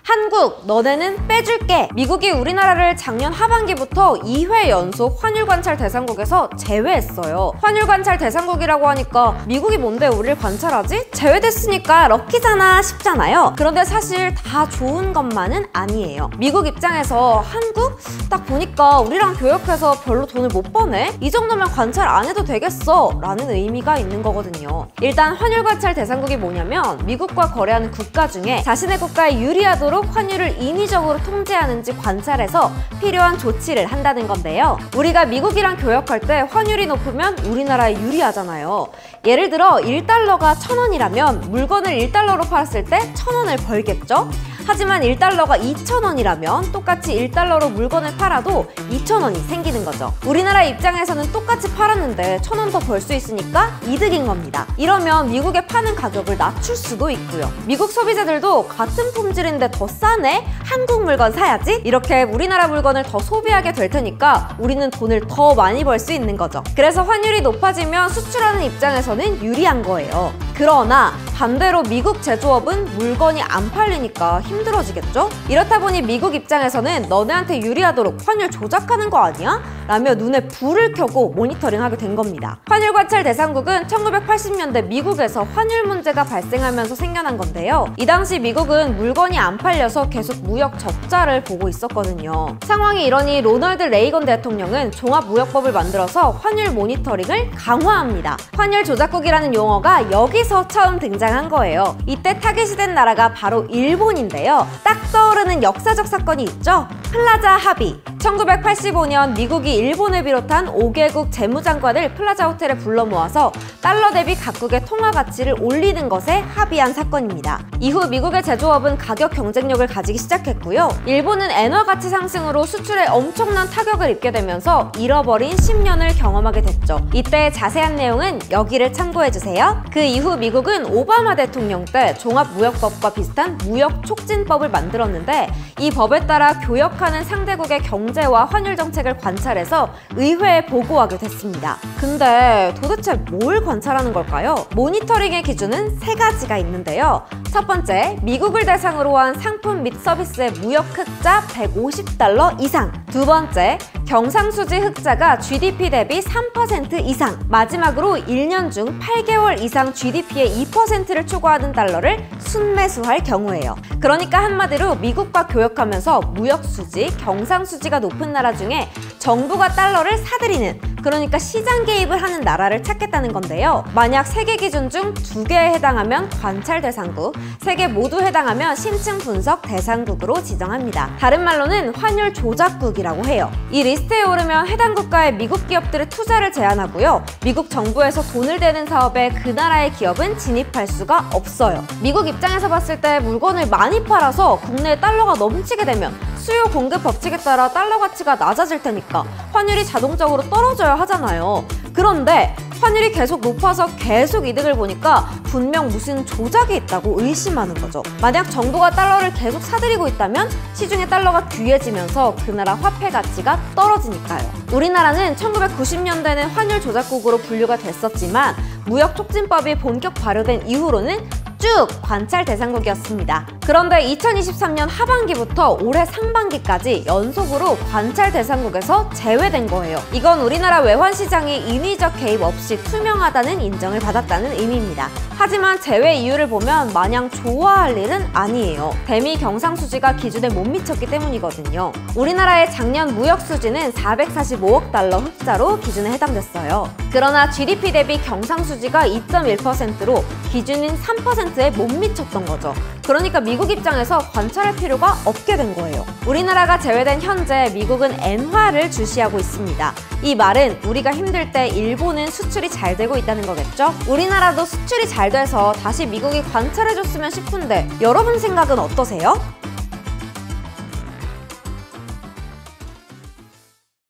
한국, 너네는 빼줄게. 미국이 우리나라를 작년 하반기부터 2회 연속 환율 관찰 대상국에서 제외했어요. 환율 관찰 대상국이라고 하니까 미국이 뭔데 우리를 관찰하지? 제외됐으니까 럭키잖아 싶잖아요. 그런데 사실 다 좋은 것만은 아니에요. 미국 입장에서 한국? 딱 보니까 우리랑 교역해서 별로 돈을 못 버네? 이 정도면 관찰 안 해도 되겠어 라는 의미가 있는 거거든요. 일단 환율 관찰 대상국이 뭐냐면 미국과 거래하는 국가 중에 자신의 국가에 유리하도록 환율을 인위적으로 통제하는지 관찰해서 필요한 조치를 한다는 건데요. 우리가 미국이랑 교역할 때 환율이 높으면 우리나라에 유리하잖아요. 예를 들어 1달러가 1,000원이라면 물건을 1달러로 팔았을 때 1,000원을 벌겠죠? 하지만 1달러가 2,000원이라면 똑같이 1달러로 물건을 팔아도 2,000원이 생기는 거죠. 우리나라 입장에서는 똑같이 팔았는데 1,000원 더 벌 수 있으니까 이득인 겁니다. 이러면 미국에 파는 가격을 낮출 수도 있고요. 미국 소비자들도 같은 품질인데 더 싸네? 한국 물건 사야지? 이렇게 우리나라 물건을 더 소비하게 될 테니까 우리는 돈을 더 많이 벌 수 있는 거죠. 그래서 환율이 높아지면 수출하는 입장에서는 유리한 거예요. 그러나 반대로 미국 제조업은 물건이 안 팔리니까 힘들어지겠죠? 이렇다 보니 미국 입장에서는 너네한테 유리하도록 환율 조작하는 거 아니야? 라며 눈에 불을 켜고 모니터링하게 된 겁니다. 환율 관찰 대상국은 1980년대 미국에서 환율 문제가 발생하면서 생겨난 건데요. 이 당시 미국은 물건이 안 팔려서 계속 무역 적자를 보고 있었거든요. 상황이 이러니 로널드 레이건 대통령은 종합무역법을 만들어서 환율 모니터링을 강화합니다. 환율 조작국이라는 용어가 여기서 처음 등장한 거예요. 이때 타깃이 된 나라가 바로 일본인데요. 딱 떠오르는 역사적 사건이 있죠? 플라자 합의. 1985년 미국이 일본을 비롯한 5개국 재무장관을 플라자 호텔에 불러 모아서 달러 대비 각국의 통화 가치를 올리는 것에 합의한 사건입니다. 이후 미국의 제조업은 가격 경쟁력을 가지기 시작했고요. 일본은 엔화 가치 상승으로 수출에 엄청난 타격을 입게 되면서 잃어버린 10년을 경험하게 됐죠. 이때 자세한 내용은 여기를 참고해주세요. 그 이후 미국은 오바마 대통령 때 종합무역법과 비슷한 무역촉진법을 만들었는데 이 법에 따라 교역하는 상대국의 경제와 환율 정책을 관찰해서 의회에 보고하게 됐습니다. 근데 도대체 뭘 관찰하는 걸까요? 모니터링의 기준은 3가지가 있는데요. 첫 번째, 미국을 대상으로 한 상품 및 서비스의 무역 흑자 150달러 이상. 두 번째, 경상수지 흑자가 GDP 대비 3% 이상. 마지막으로 1년 중 8개월 이상 GDP의 2%를 초과하는 달러를 순매수할 경우예요. 그러니까 한마디로 미국과 교역하면서 무역수지, 경상수지가 높은 나라 중에 정부가 달러를 사들이는, 그러니까 시장 개입을 하는 나라를 찾겠다는 건데요. 만약 3개 기준 중 2개에 해당하면 관찰 대상국, 3개 모두 해당하면 심층 분석 대상국으로 지정합니다. 다른 말로는 환율 조작국이라고 해요. 이 리스트에 오르면 해당 국가의 미국 기업들의 투자를 제한하고요. 미국 정부에서 돈을 대는 사업에 그 나라의 기업은 진입할 수가 없어요. 미국 입장에서 봤을 때 물건을 많이 팔아서 국내에 달러가 넘치게 되면 수요 공급 법칙에 따라 달러 가치가 낮아질 테니까 환율이 자동적으로 떨어져야 하잖아요. 그런데 환율이 계속 높아서 계속 이득을 보니까 분명 무슨 조작이 있다고 의심하는 거죠. 만약 정부가 달러를 계속 사들이고 있다면 시중에 달러가 귀해지면서 그 나라 화폐 가치가 떨어지니까요. 우리나라는 1990년대는 환율 조작국으로 분류가 됐었지만 무역촉진법이 본격 발효된 이후로는 쭉 관찰 대상국이었습니다. 그런데 2023년 하반기부터 올해 상반기까지 연속으로 관찰 대상국에서 제외된 거예요. 이건 우리나라 외환시장이 인위적 개입 없이 투명하다는 인정을 받았다는 의미입니다. 하지만 제외 이유를 보면 마냥 좋아할 일은 아니에요. 대미 경상수지가 기준에 못 미쳤기 때문이거든요. 우리나라의 작년 무역수지는 445억 달러 흑자로 기준에 해당됐어요. 그러나 GDP 대비 경상수지가 2.1%로 기준인 3%에 못 미쳤던 거죠. 그러니까 미국 입장에서 관찰할 필요가 없게 된 거예요. 우리나라가 제외된 현재 미국은 엔화를 주시하고 있습니다. 이 말은 우리가 힘들 때 일본은 수출이 잘 되고 있다는 거겠죠? 우리나라도 수출이 잘 돼서 다시 미국이 관찰해줬으면 싶은데 여러분 생각은 어떠세요?